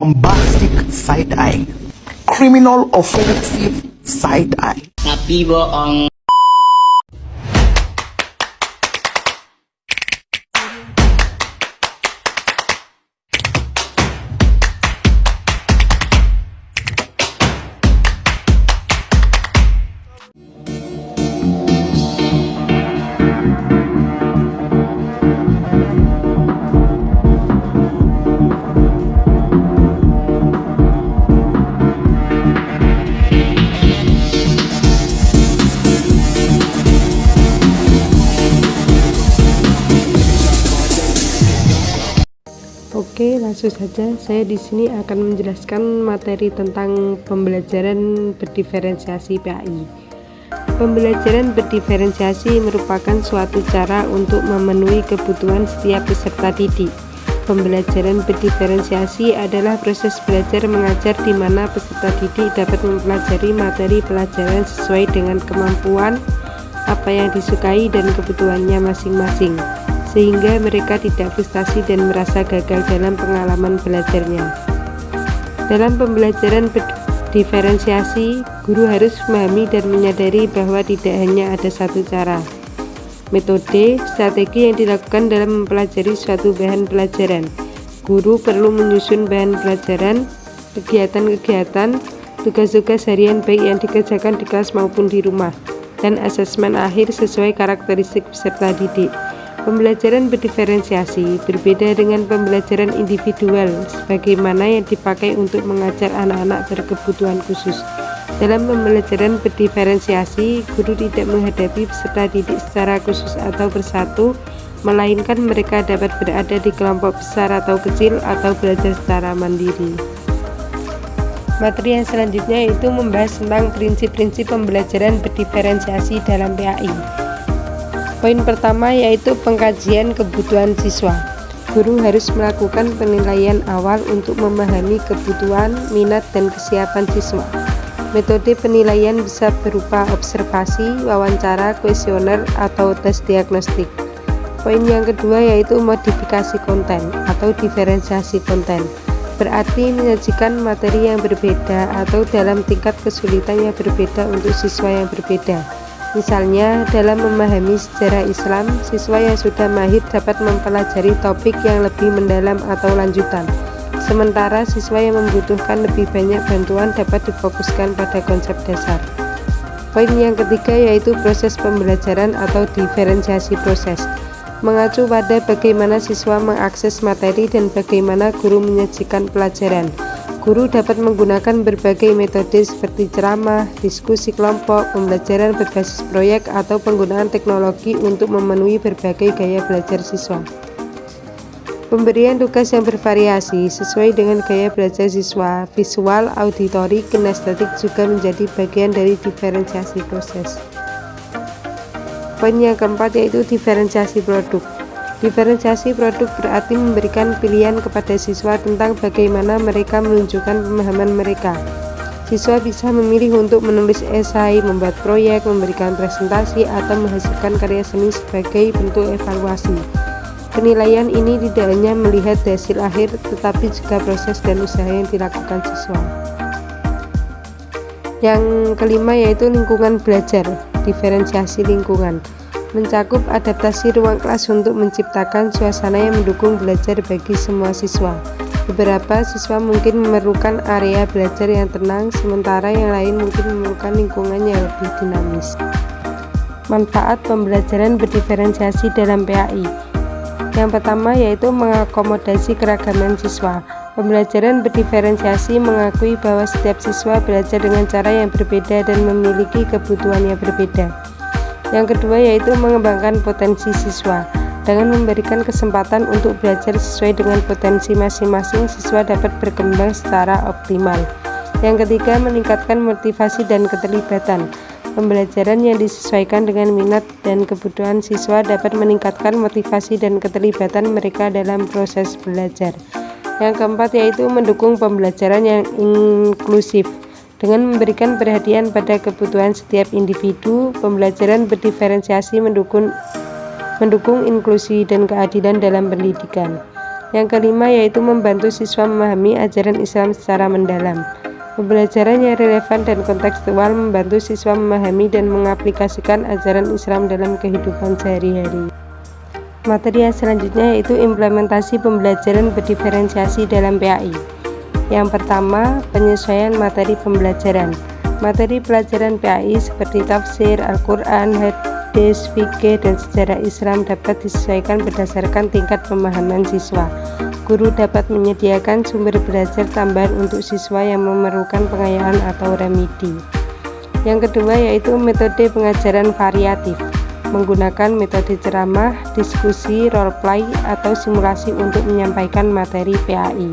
bombastic side-eye, criminal offensive side-eye. Tapi bohong. Oke, langsung saja saya di sini akan menjelaskan materi tentang pembelajaran berdiferensiasi PAI. Pembelajaran berdiferensiasi merupakan suatu cara untuk memenuhi kebutuhan setiap peserta didik. Pembelajaran berdiferensiasi adalah proses belajar mengajar di mana peserta didik dapat mempelajari materi pelajaran sesuai dengan kemampuan, apa yang disukai dan kebutuhannya masing-masing, sehingga mereka tidak frustasi dan merasa gagal dalam pengalaman belajarnya. Dalam pembelajaran berdiferensiasi, guru harus memahami dan menyadari bahwa tidak hanya ada satu cara, metode, strategi yang dilakukan dalam mempelajari suatu bahan pelajaran. Guru perlu menyusun bahan pelajaran, kegiatan-kegiatan, tugas-tugas harian baik yang dikerjakan di kelas maupun di rumah, dan asesmen akhir sesuai karakteristik peserta didik. Pembelajaran berdiferensiasi berbeda dengan pembelajaran individual sebagaimana yang dipakai untuk mengajar anak-anak berkebutuhan khusus. Dalam pembelajaran berdiferensiasi, guru tidak menghadapi peserta didik secara khusus atau bersatu, melainkan mereka dapat berada di kelompok besar atau kecil atau belajar secara mandiri. Materi yang selanjutnya yaitu membahas tentang prinsip-prinsip pembelajaran berdiferensiasi dalam PAI. Poin pertama yaitu pengkajian kebutuhan siswa. Guru harus melakukan penilaian awal untuk memahami kebutuhan, minat, dan kesiapan siswa. Metode penilaian bisa berupa observasi, wawancara, kuesioner, atau tes diagnostik. Poin yang kedua yaitu modifikasi konten atau diferensiasi konten. Berarti menyajikan materi yang berbeda atau dalam tingkat kesulitan yang berbeda untuk siswa yang berbeda. Misalnya, dalam memahami sejarah Islam, siswa yang sudah mahir dapat mempelajari topik yang lebih mendalam atau lanjutan. Sementara siswa yang membutuhkan lebih banyak bantuan dapat difokuskan pada konsep dasar. Poin yang ketiga yaitu proses pembelajaran atau diferensiasi proses. Mengacu pada bagaimana siswa mengakses materi dan bagaimana guru menyajikan pelajaran. Guru dapat menggunakan berbagai metode seperti ceramah, diskusi kelompok, pembelajaran berbasis proyek, atau penggunaan teknologi untuk memenuhi berbagai gaya belajar siswa. Pemberian tugas yang bervariasi sesuai dengan gaya belajar siswa, visual, auditori, kinestetik juga menjadi bagian dari diferensiasi proses. Poin yang keempat yaitu diferensiasi produk. Diferensiasi produk berarti memberikan pilihan kepada siswa tentang bagaimana mereka menunjukkan pemahaman mereka. Siswa bisa memilih untuk menulis esai, membuat proyek, memberikan presentasi, atau menghasilkan karya seni sebagai bentuk evaluasi. Penilaian ini tidak hanya melihat hasil akhir, tetapi juga proses dan usaha yang dilakukan siswa. Yang kelima yaitu lingkungan belajar, diferensiasi lingkungan. Mencakup adaptasi ruang kelas untuk menciptakan suasana yang mendukung belajar bagi semua siswa. Beberapa siswa mungkin memerlukan area belajar yang tenang, sementara yang lain mungkin memerlukan lingkungan yang lebih dinamis. Manfaat pembelajaran berdiferensiasi dalam PAI. Yang pertama yaitu mengakomodasi keragaman siswa. Pembelajaran berdiferensiasi mengakui bahwa setiap siswa belajar dengan cara yang berbeda dan memiliki kebutuhan yang berbeda. Yang kedua yaitu mengembangkan potensi siswa. Dengan memberikan kesempatan untuk belajar sesuai dengan potensi masing-masing, siswa dapat berkembang secara optimal. Yang ketiga, meningkatkan motivasi dan keterlibatan. Pembelajaran yang disesuaikan dengan minat dan kebutuhan siswa dapat meningkatkan motivasi dan keterlibatan mereka dalam proses belajar. Yang keempat yaitu mendukung pembelajaran yang inklusif. Dengan memberikan perhatian pada kebutuhan setiap individu, pembelajaran berdiferensiasi mendukung inklusi dan keadilan dalam pendidikan. Yang kelima yaitu membantu siswa memahami ajaran Islam secara mendalam. Pembelajaran yang relevan dan kontekstual membantu siswa memahami dan mengaplikasikan ajaran Islam dalam kehidupan sehari-hari. Materi yang selanjutnya yaitu implementasi pembelajaran berdiferensiasi dalam PAI. Yang pertama, penyesuaian materi pembelajaran. Materi pelajaran PAI seperti tafsir, Al-Quran, hadis, fikih, dan sejarah Islam dapat disesuaikan berdasarkan tingkat pemahaman siswa. Guru dapat menyediakan sumber belajar tambahan untuk siswa yang memerlukan pengayaan atau remedi. Yang kedua yaitu metode pengajaran variatif, menggunakan metode ceramah, diskusi, role play, atau simulasi untuk menyampaikan materi PAI.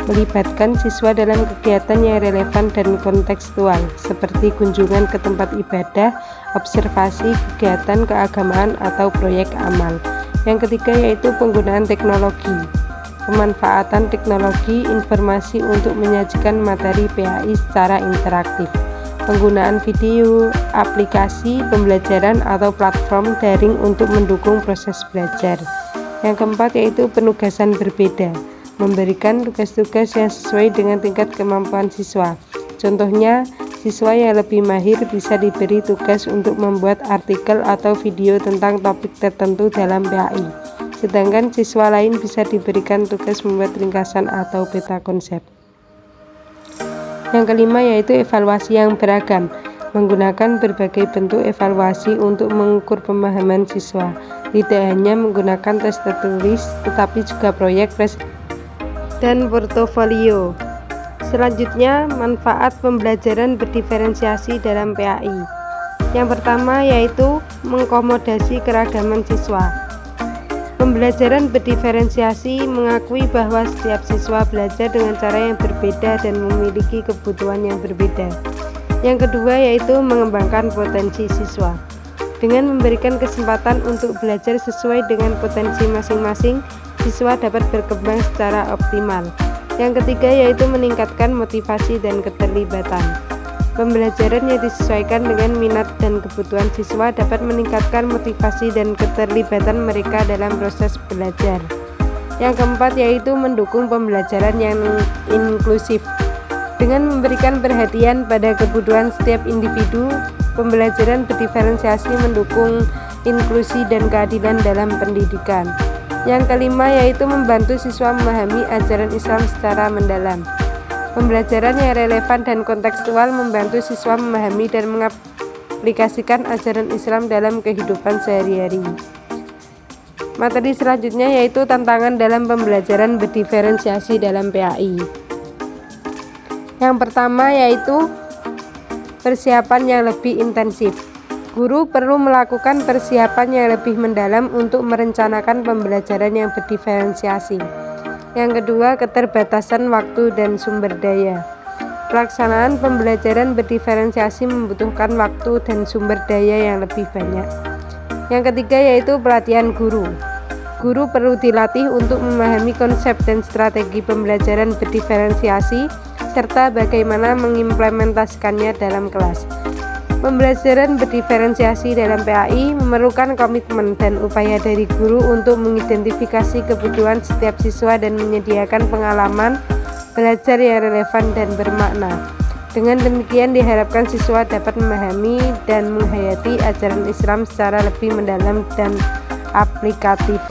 Melibatkan siswa dalam kegiatan yang relevan dan kontekstual, seperti kunjungan ke tempat ibadah, observasi, kegiatan keagamaan, atau proyek amal. Yang ketiga yaitu penggunaan teknologi, pemanfaatan teknologi informasi untuk menyajikan materi PAI secara interaktif, penggunaan video, aplikasi pembelajaran, atau platform daring untuk mendukung proses belajar. Yang keempat yaitu penugasan berbeda, memberikan tugas-tugas yang sesuai dengan tingkat kemampuan siswa. Contohnya, siswa yang lebih mahir bisa diberi tugas untuk membuat artikel atau video tentang topik tertentu dalam PAI, sedangkan siswa lain bisa diberikan tugas membuat ringkasan atau peta konsep. Yang kelima yaitu evaluasi yang beragam, menggunakan berbagai bentuk evaluasi untuk mengukur pemahaman siswa, tidak hanya menggunakan tes tertulis tetapi juga proyek dan portofolio. Selanjutnya, manfaat pembelajaran berdiferensiasi dalam PAI. Yang pertama yaitu mengakomodasi keragaman siswa. Pembelajaran berdiferensiasi mengakui bahwa setiap siswa belajar dengan cara yang berbeda dan memiliki kebutuhan yang berbeda. Yang kedua yaitu mengembangkan potensi siswa. Dengan memberikan kesempatan untuk belajar sesuai dengan potensi masing-masing, siswa dapat berkembang secara optimal. Yang ketiga yaitu meningkatkan motivasi dan keterlibatan. Pembelajaran yang disesuaikan dengan minat dan kebutuhan siswa dapat meningkatkan motivasi dan keterlibatan mereka dalam proses belajar. Yang keempat yaitu mendukung pembelajaran yang inklusif. Dengan memberikan perhatian pada kebutuhan setiap individu, pembelajaran berdiferensiasi mendukung inklusi dan keadilan dalam pendidikan. Yang kelima yaitu membantu siswa memahami ajaran Islam secara mendalam. Pembelajaran yang relevan dan kontekstual membantu siswa memahami dan mengaplikasikan ajaran Islam dalam kehidupan sehari-hari. Materi selanjutnya yaitu tantangan dalam pembelajaran berdiferensiasi dalam PAI. Yang pertama yaitu persiapan yang lebih intensif. Guru perlu melakukan persiapan yang lebih mendalam untuk merencanakan pembelajaran yang berdiferensiasi. Yang kedua, keterbatasan waktu dan sumber daya. Pelaksanaan pembelajaran berdiferensiasi membutuhkan waktu dan sumber daya yang lebih banyak. Yang ketiga yaitu pelatihan guru. Guru perlu dilatih untuk memahami konsep dan strategi pembelajaran berdiferensiasi serta bagaimana mengimplementasikannya dalam kelas. Pembelajaran berdiferensiasi dalam PAI memerlukan komitmen dan upaya dari guru untuk mengidentifikasi kebutuhan setiap siswa dan menyediakan pengalaman belajar yang relevan dan bermakna. Dengan demikian diharapkan siswa dapat memahami dan menghayati ajaran Islam secara lebih mendalam dan aplikatif.